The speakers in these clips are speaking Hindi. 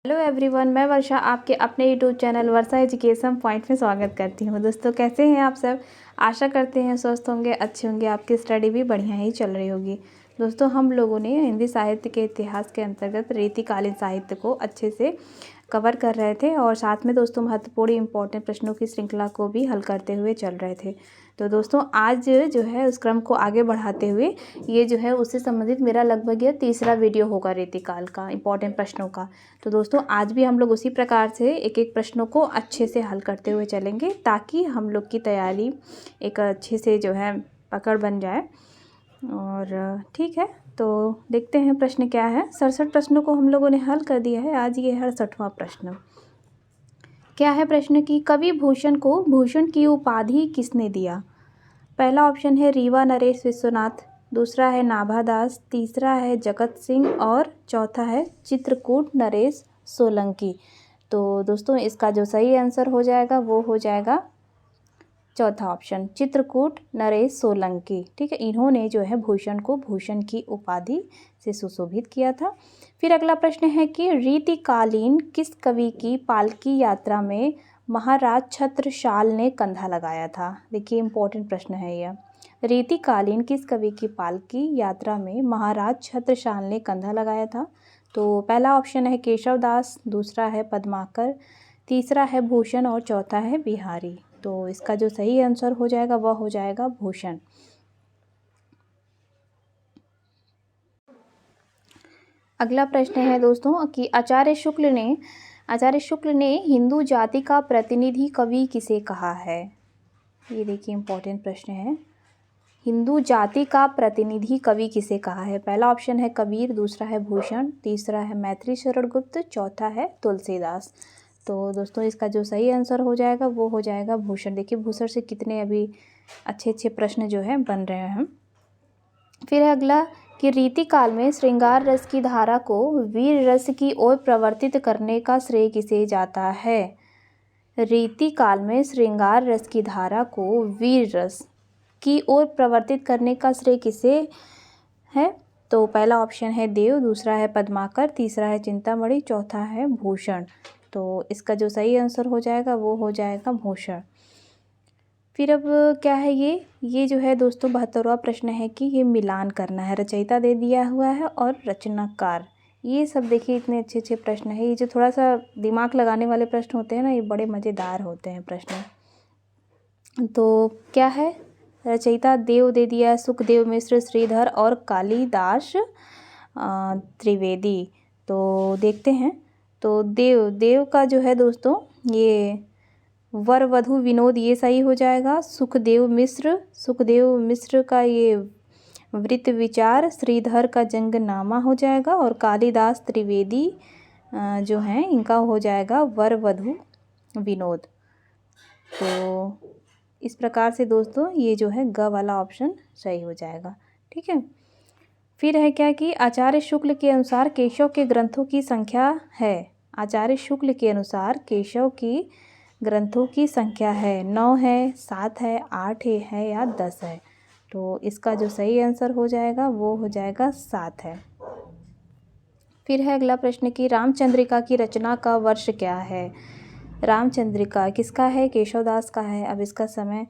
हेलो एवरीवन, मैं वर्षा आपके अपने यूट्यूब चैनल वर्षा एजुकेशन पॉइंट में स्वागत करती हूँ। दोस्तों, कैसे हैं आप सब? आशा करते हैं स्वस्थ होंगे, अच्छे होंगे, आपकी स्टडी भी बढ़िया ही चल रही होगी। दोस्तों, हम लोगों ने हिंदी साहित्य के इतिहास के अंतर्गत रीतिकालीन साहित्य को अच्छे से कवर कर रहे थे और साथ में दोस्तों महत्वपूर्ण इंपॉर्टेंट प्रश्नों की श्रृंखला को भी हल करते हुए चल रहे थे। तो दोस्तों, आज जो है उस क्रम को आगे बढ़ाते हुए ये जो है उससे संबंधित मेरा लगभग यह तीसरा वीडियो होगा रीतिकाल का इंपॉर्टेंट प्रश्नों का। तो दोस्तों, आज भी हम लोग उसी प्रकार से एक एक प्रश्नों को अच्छे से हल करते हुए चलेंगे ताकि हम लोग की तैयारी एक अच्छे से जो है पकड़ बन जाए। और ठीक है, तो देखते हैं प्रश्न क्या है। 67 प्रश्नों को हम लोगों ने हल कर दिया है। आज ये 68वां प्रश्न क्या है। प्रश्न की कवि भूषण को भूषण की उपाधि किसने दिया? पहला ऑप्शन है रीवा नरेश विश्वनाथ, दूसरा है नाभादास, तीसरा है जगत सिंह और चौथा है चित्रकूट नरेश सोलंकी। तो दोस्तों, इसका जो सही आंसर हो जाएगा वो हो जाएगा चौथा ऑप्शन, चित्रकूट नरेश सोलंकी। ठीक है, इन्होंने जो है भूषण को भूषण की उपाधि से सुशोभित किया था। फिर अगला प्रश्न है कि रीतिकालीन किस कवि की पालकी यात्रा में महाराज छत्रसाल ने कंधा लगाया था? देखिए, इंपॉर्टेंट प्रश्न है यह। रीतिकालीन किस कवि की पालकी यात्रा में महाराज छत्रसाल ने कंधा लगाया था? तो पहला ऑप्शन है केशवदास, दूसरा है पद्माकर, तीसरा है भूषण और चौथा है बिहारी। तो इसका जो सही आंसर हो जाएगा वह हो जाएगा भूषण। अगला प्रश्न है दोस्तों कि आचार्य शुक्ल ने हिंदू जाति का प्रतिनिधि कवि किसे कहा है? ये देखिए, इंपॉर्टेंट प्रश्न है। हिंदू जाति का प्रतिनिधि कवि किसे कहा है? पहला ऑप्शन है कबीर, दूसरा है भूषण, तीसरा है मैत्री शरण गुप्त, चौथा है तुलसीदास। तो दोस्तों, इसका जो सही आंसर हो जाएगा वो हो जाएगा भूषण। देखिए, भूषण से कितने अभी अच्छे अच्छे प्रश्न जो है बन रहे हैं। फिर है अगला कि रीतिकाल में श्रृंगार रस की धारा को वीर रस की ओर प्रवर्तित करने का श्रेय किसे जाता है? रीतिकाल में श्रृंगार रस की धारा को वीर रस की ओर प्रवर्तित करने का श्रेय किसे है? तो पहला ऑप्शन है देव, दूसरा है पद्माकर, तीसरा है चिंतामणि, चौथा है भूषण। तो इसका जो सही आंसर हो जाएगा वो हो जाएगा भूषण। फिर अब क्या है ये जो है दोस्तों 72वां प्रश्न है कि ये मिलान करना है। रचयिता दे दिया हुआ है और रचनाकार। ये सब देखिए इतने अच्छे अच्छे प्रश्न है। ये जो थोड़ा सा दिमाग लगाने वाले प्रश्न होते हैं ना, ये बड़े मज़ेदार होते हैं प्रश्न। तो क्या है, रचयिता देव दे दिया है, सुखदेव मिश्र, श्रीधर और कालिदास त्रिवेदी। तो देखते हैं। तो देव का जो है दोस्तों ये वर वधु विनोद, ये सही हो जाएगा। सुखदेव मिश्र का ये वृत्त विचार, श्रीधर का जंगनामा हो जाएगा और कालिदास त्रिवेदी जो हैं इनका हो जाएगा वर वधु विनोद। तो इस प्रकार से दोस्तों ये जो है ग वाला ऑप्शन सही हो जाएगा। ठीक है, फिर है क्या कि आचार्य शुक्ल के अनुसार केशव के ग्रंथों की संख्या है। आचार्य शुक्ल के अनुसार केशव की ग्रंथों की संख्या है 9 है, 7 है, 8 है या 10 है। तो इसका जो सही आंसर हो जाएगा वो हो जाएगा 7 है। फिर है अगला प्रश्न कि रामचंद्रिका की रचना का वर्ष क्या है? रामचंद्रिका किसका है? केशवदास का है। अब इसका समय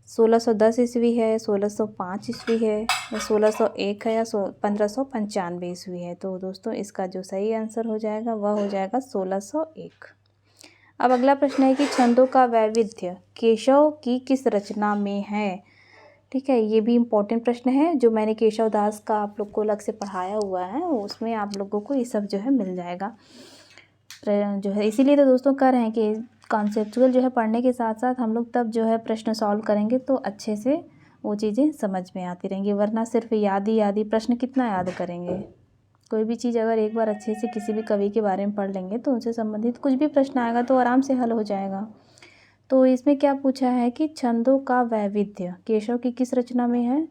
1610 ईस्वी है, 1605 ईस्वी है या 1601 है या 1595 ईस्वी है। तो दोस्तों, इसका जो सही आंसर हो जाएगा वह हो जाएगा 1601। अब अगला प्रश्न है कि छंदों का वैविध्य केशव की किस रचना में है? ठीक है, ये भी इम्पोर्टेंट प्रश्न है। जो मैंने केशवदास का आप लोग को अलग से पढ़ाया हुआ है उसमें आप लोगों को ये सब जो है मिल जाएगा जो है। इसीलिए तो दोस्तों कह रहे हैं कि कॉन्सेप्चुअल जो है पढ़ने के साथ साथ हम लोग तब जो है प्रश्न सॉल्व करेंगे तो अच्छे से वो चीज़ें समझ में आती रहेंगी, वरना सिर्फ याद ही प्रश्न कितना याद करेंगे। कोई भी चीज़ अगर एक बार अच्छे से किसी भी कवि के बारे में पढ़ लेंगे तो उनसे संबंधित कुछ भी प्रश्न आएगा तो आराम से हल हो जाएगा। तो इसमें क्या पूछा है कि छंदों का वैविध्य केशव की किस रचना में है?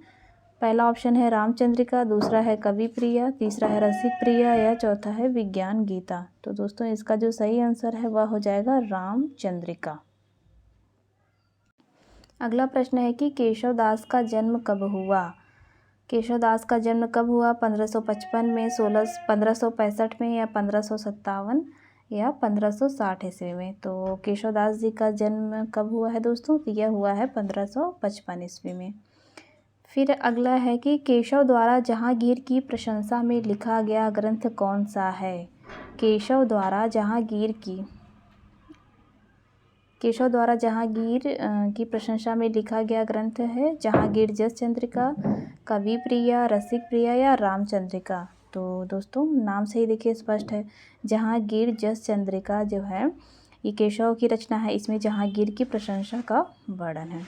पहला ऑप्शन है रामचंद्रिका, दूसरा है कवि प्रिया, तीसरा है रसिक प्रिया या चौथा है विज्ञान गीता। तो दोस्तों, इसका जो सही आंसर है वह हो जाएगा रामचंद्रिका। अगला प्रश्न है कि केशवदास का जन्म कब हुआ? केशवदास का जन्म कब हुआ? 1555 में, 1565 में या 1557 या 1560 ईस्वी में। तो केशवदास जी का जन्म कब हुआ है दोस्तों? तो यह हुआ है 1555 ईस्वी में। फिर अगला है कि केशव द्वारा जहांगीर की प्रशंसा में लिखा गया ग्रंथ कौन सा है? केशव द्वारा जहांगीर की प्रशंसा में लिखा गया ग्रंथ है जहांगीर जस चंद्रिका, कवि प्रिया, रसिक प्रिया या रामचंद्रिका। तो दोस्तों नाम से ही देखिए स्पष्ट है, जहांगीर जस चंद्रिका जो है ये केशव की रचना है, इसमें जहांगीर की प्रशंसा का वर्णन है।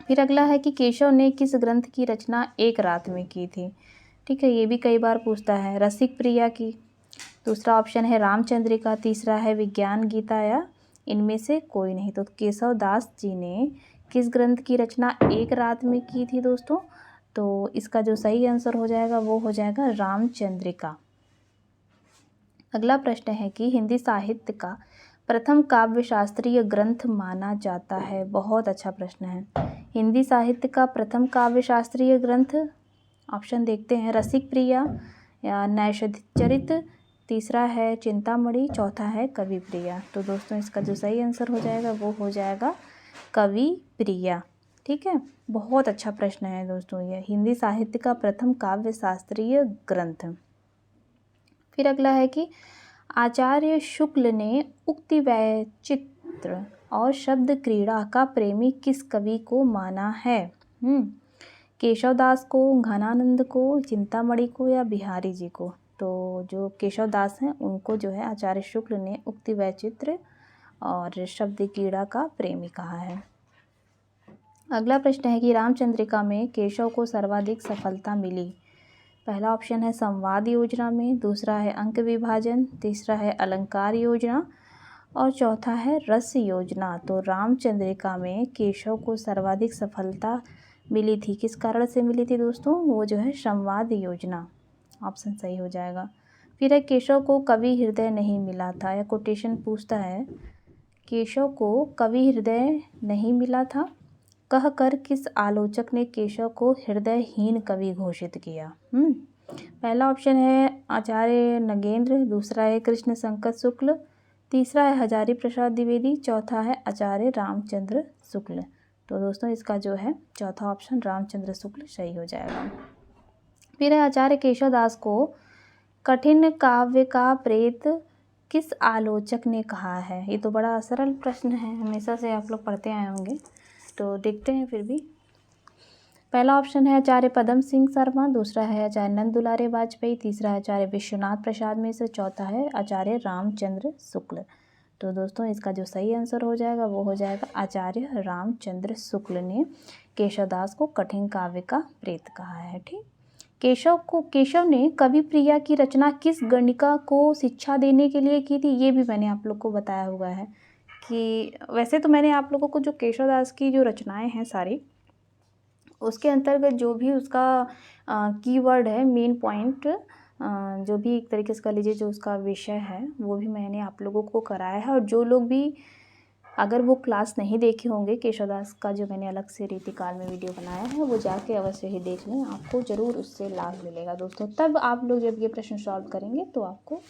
फिर अगला है कि केशव ने किस ग्रंथ की रचना एक रात में की थी? ठीक है, ये भी कई बार पूछता है। रसिक प्रिया की, दूसरा ऑप्शन है रामचंद्रिका, तीसरा है विज्ञान गीता या इनमें से कोई नहीं। तो केशव दास जी ने किस ग्रंथ की रचना एक रात में की थी दोस्तों? तो इसका जो सही आंसर हो जाएगा वो हो जाएगा रामचंद्रिका। अगला प्रश्न है कि हिंदी साहित्य का प्रथम काव्य शास्त्रीय ग्रंथ माना जाता है। बहुत अच्छा प्रश्न है। हिंदी साहित्य का प्रथम काव्य शास्त्रीय ग्रंथ, ऑप्शन देखते हैं, रसिक प्रिया या नैषधीचरित, तीसरा है चिंतामणि, चौथा है कवि प्रिया। तो दोस्तों इसका जो सही आंसर हो जाएगा वो हो जाएगा कवि प्रिया। ठीक है, बहुत अच्छा प्रश्न है दोस्तों ये, हिंदी साहित्य का प्रथम काव्य शास्त्रीय ग्रंथ। फिर अगला है कि आचार्य शुक्ल ने उक्ति वैचित्र और शब्द क्रीड़ा का प्रेमी किस कवि को माना है? केशवदास को, घनानंद को, चिंतामणि को या बिहारी जी को? तो जो केशवदास हैं उनको जो है आचार्य शुक्ल ने उक्ति वैचित्र और शब्द क्रीड़ा का प्रेमी कहा है। अगला प्रश्न है कि रामचंद्रिका में केशव को सर्वाधिक सफलता मिली। पहला ऑप्शन है संवाद योजना में, दूसरा है अंक विभाजन, तीसरा है अलंकार योजना और चौथा है रस योजना। तो रामचंद्रिका में केशव को सर्वाधिक सफलता मिली थी, किस कारण से मिली थी दोस्तों? वो जो है संवाद योजना, ऑप्शन सही हो जाएगा। फिर है केशव को कवि हृदय नहीं मिला था, या कोटेशन पूछता है केशव को कवि हृदय नहीं मिला था कहकर किस आलोचक ने केशव को हृदयहीन कवि घोषित किया? पहला ऑप्शन है आचार्य नगेंद्र, दूसरा है कृष्ण शंकर शुक्ल, तीसरा है हजारी प्रसाद द्विवेदी, चौथा है आचार्य रामचंद्र शुक्ल। तो दोस्तों इसका जो है चौथा ऑप्शन रामचंद्र शुक्ल सही हो जाएगा। फिर है आचार्य केशवदास को कठिन काव्य का प्रेत किस आलोचक ने कहा है? ये तो बड़ा सरल प्रश्न है, हमेशा से आप लोग पढ़ते आए होंगे, तो देखते हैं फिर भी। पहला ऑप्शन है आचार्य पदम सिंह शर्मा, दूसरा है आचार्य नंद दुलारे वाजपेयी, तीसरा है आचार्य विश्वनाथ प्रसाद मिश्र, चौथा है आचार्य रामचंद्र शुक्ल। तो दोस्तों इसका जो सही आंसर हो जाएगा वो हो जाएगा आचार्य रामचंद्र शुक्ल ने केशवदास को कठिन काव्य का प्रेत कहा है। ठीक, केशव ने कवि प्रिया की रचना किस गणिका को शिक्षा देने के लिए की थी? ये भी मैंने आप लोग को बताया हुआ है कि वैसे तो मैंने आप लोगों को जो केशवदास की जो रचनाएं हैं सारी, उसके अंतर्गत जो भी उसका कीवर्ड है, मेन पॉइंट, जो भी एक तरीके से कह लीजिए जो उसका विषय है वो भी मैंने आप लोगों को कराया है। और जो लोग भी अगर वो क्लास नहीं देखे होंगे केशवदास का, जो मैंने अलग से रीतिकाल में वीडियो बनाया है, वो जाके अवश्य ही देख लें, आपको ज़रूर उससे लाभ मिलेगा दोस्तों। तब आप लोग जब ये प्रश्न सॉल्व करेंगे तो आपको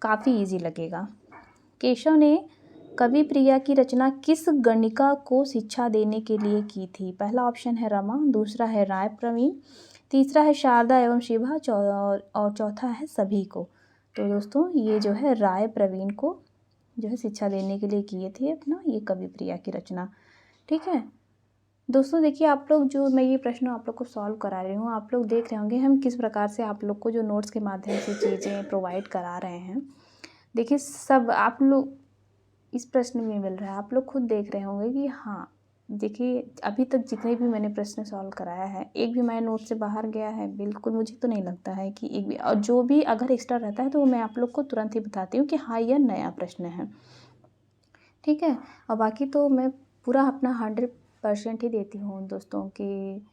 काफ़ी ईजी लगेगा। केशव ने कवि प्रिया की रचना किस गणिका को शिक्षा देने के लिए की थी? पहला ऑप्शन है रमा, दूसरा है राय प्रवीण, तीसरा है शारदा एवं शिभा और चौथा है सभी को। तो दोस्तों ये जो है राय प्रवीण को जो है शिक्षा देने के लिए किए थे अपना ये कवि प्रिया की रचना। ठीक है दोस्तों, देखिए आप लोग जो मैं ये प्रश्न आप लोग को सॉल्व करा रही हूँ, आप लोग देख रहे होंगे हम किस प्रकार से आप लोग को जो नोट्स के माध्यम से चीज़ें प्रोवाइड करा रहे हैं। देखिए सब आप लोग इस प्रश्न में मिल रहा है, आप लोग खुद देख रहे होंगे कि हाँ, देखिए अभी तक जितने भी मैंने प्रश्न सॉल्व कराया है एक भी हमारे नोट से बाहर गया है? बिल्कुल मुझे तो नहीं लगता है कि एक भी, और जो भी अगर एक्स्ट्रा रहता है तो मैं आप लोग को तुरंत ही बताती हूँ कि हाँ यह नया प्रश्न है। ठीक है, और बाकी तो मैं पूरा अपना 100% ही देती हूँ दोस्तों कि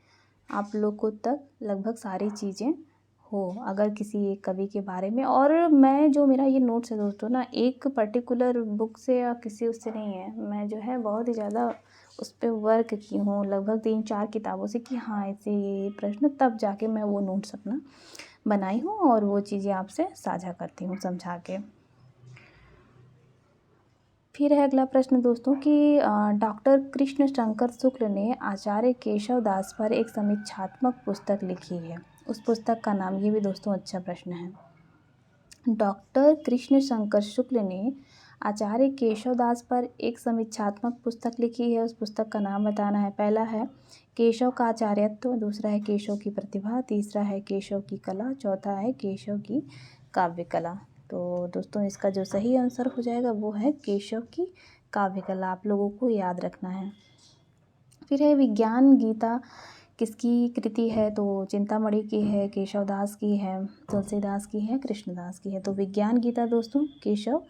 आप लोग को तक लगभग सारी चीज़ें हो, अगर किसी एक कवि के बारे में। और मैं जो मेरा ये नोट्स है दोस्तों ना, एक पर्टिकुलर बुक से या किसी उससे नहीं है, मैं जो है बहुत ही ज़्यादा उस पर वर्क की हूँ, लगभग 3-4 किताबों से, कि हाँ ऐसे ये प्रश्न, तब जाके मैं वो नोट्स अपना बनाई हूँ और वो चीज़ें आपसे साझा करती हूँ समझा के। फिर है अगला प्रश्न दोस्तों कि डॉक्टर कृष्ण शंकर शुक्ल ने आचार्य केशव दास पर एक समीक्षात्मक पुस्तक लिखी है, उस पुस्तक का नाम, ये भी दोस्तों अच्छा प्रश्न है। डॉक्टर कृष्ण शंकर शुक्ल ने आचार्य केशव दास पर एक समीक्षात्मक पुस्तक लिखी है, उस पुस्तक का नाम बताना है। पहला है केशव का आचार्यत्व, दूसरा है केशव की प्रतिभा, तीसरा है केशव की कला, चौथा है केशव की काव्य कला। तो दोस्तों इसका जो सही आंसर हो जाएगा वो है केशव की काव्य कला, आप लोगों को याद रखना है। फिर है विज्ञान गीता किसकी कृति है, तो चिंतामणि की है, केशव दास की है, तुलसीदास की है, कृष्णदास की है। तो विज्ञान गीता दोस्तों केशव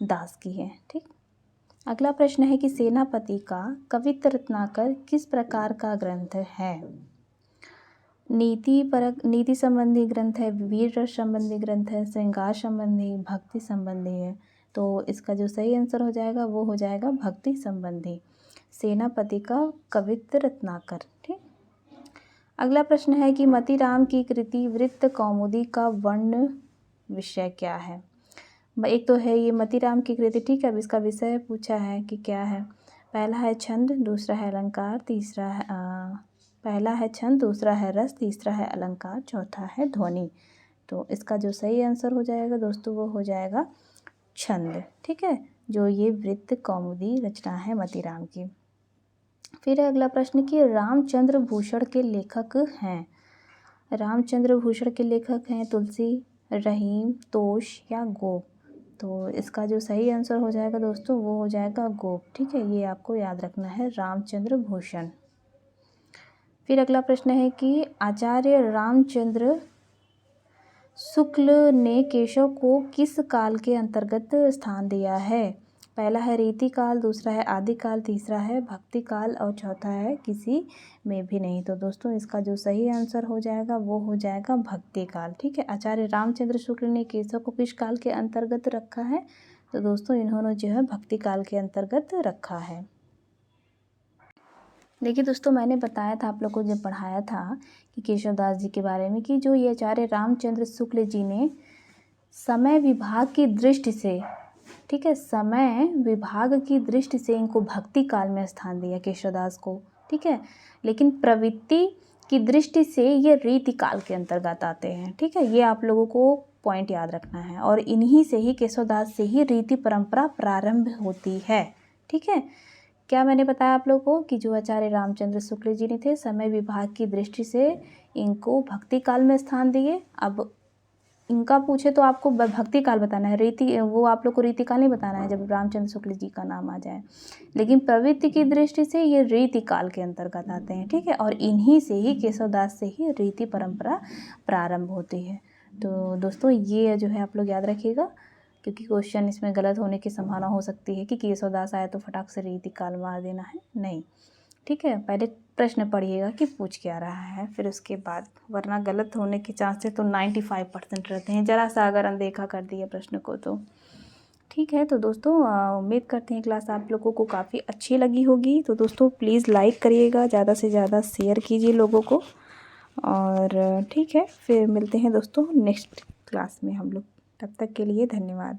दास की है। ठीक, अगला प्रश्न है कि सेनापति का कवित्त रत्नाकर किस प्रकार का ग्रंथ है। नीति संबंधी ग्रंथ है, वीर रस संबंधी ग्रंथ है, श्रृंगार संबंधी, भक्ति संबंधी है। तो इसका जो सही आंसर हो जाएगा वो हो जाएगा भक्ति संबंधी, सेनापति का कवित्त रत्नाकर। ठीक, अगला प्रश्न है कि मतीराम की कृति वृत्त कौमुदी का वर्ण विषय क्या है। एक तो है ये मतीराम की कृति, ठीक है। अब इसका विषय पूछा है कि क्या है। पहला है छंद, दूसरा है अलंकार, तीसरा है पहला है छंद, दूसरा है रस, तीसरा है अलंकार, चौथा है ध्वनि। तो इसका जो सही आंसर हो जाएगा दोस्तों वो हो जाएगा छंद। ठीक है, जो ये वृत्त कौमुदी रचना है मतीराम की। फिर है अगला प्रश्न कि रामचंद्र भूषण के लेखक हैं। रामचंद्र भूषण के लेखक हैं तुलसी, रहीम, तोष या गोप। तो इसका जो सही आंसर हो जाएगा दोस्तों वो हो जाएगा गोप। ठीक है, ये आपको याद रखना है, रामचंद्र भूषण। फिर अगला प्रश्न है कि आचार्य रामचंद्र शुक्ल ने केशव को किस काल के अंतर्गत स्थान दिया है। पहला है रीति काल, दूसरा है आदि काल, तीसरा है भक्ति काल और चौथा है किसी में भी नहीं। तो दोस्तों इसका जो सही आंसर हो जाएगा वो हो जाएगा भक्ति काल। ठीक है, आचार्य रामचंद्र शुक्ल ने केशव को किस काल के अंतर्गत रखा है, तो दोस्तों इन्होंने जो है भक्ति काल के अंतर्गत रखा है। देखिए दोस्तों, मैंने बताया था आप लोग को जब पढ़ाया था कि केशव दास जी के बारे में कि जो ये आचार्य रामचंद्र शुक्ल जी ने समय विभाग की दृष्टि से, ठीक है, समय विभाग की दृष्टि से इनको भक्ति काल में स्थान दिया केशव दास को। ठीक है, लेकिन प्रवृत्ति की दृष्टि से ये रीति काल के अंतर्गत आते हैं। ठीक है, ये आप लोगों को पॉइंट याद रखना है और इन्हीं से ही केशव दास से ही रीति परंपरा प्रारंभ होती है। ठीक है, क्या मैंने बताया आप लोगों को कि जो आचार्य रामचंद्र शुक्ल जी ने थे समय विभाग की दृष्टि से इनको भक्ति काल में स्थान दिए। अब इनका पूछे तो आपको भक्ति काल बताना है, रीति वो आप लोग को रीति काल नहीं बताना है जब रामचंद्र शुक्ल जी का नाम आ जाए, लेकिन प्रवृत्ति की दृष्टि से ये रीति काल के अंतर्गत आते हैं। ठीक है, और इन्हीं से ही केशव दास से ही रीति परंपरा प्रारंभ होती है। तो दोस्तों ये जो है आप लोग याद रखिएगा, क्योंकि क्वेश्चन इसमें गलत होने की संभावना हो सकती है कि केशव दास आया तो फटाक से रीति काल मार देना है, नहीं। ठीक है, पहले प्रश्न पढ़िएगा कि पूछ क्या रहा है, फिर उसके बाद, वरना गलत होने के चांसेस तो 95% रहते हैं, ज़रा सा अगर अनदेखा कर दिया प्रश्न को तो। ठीक है, तो दोस्तों उम्मीद करते हैं क्लास आप लोगों को काफ़ी अच्छी लगी होगी। तो दोस्तों प्लीज़ लाइक करिएगा, ज़्यादा से ज़्यादा शेयर कीजिए लोगों को, और ठीक है फिर मिलते हैं दोस्तों नेक्स्ट क्लास में हम लोग। तब तक के लिए धन्यवाद।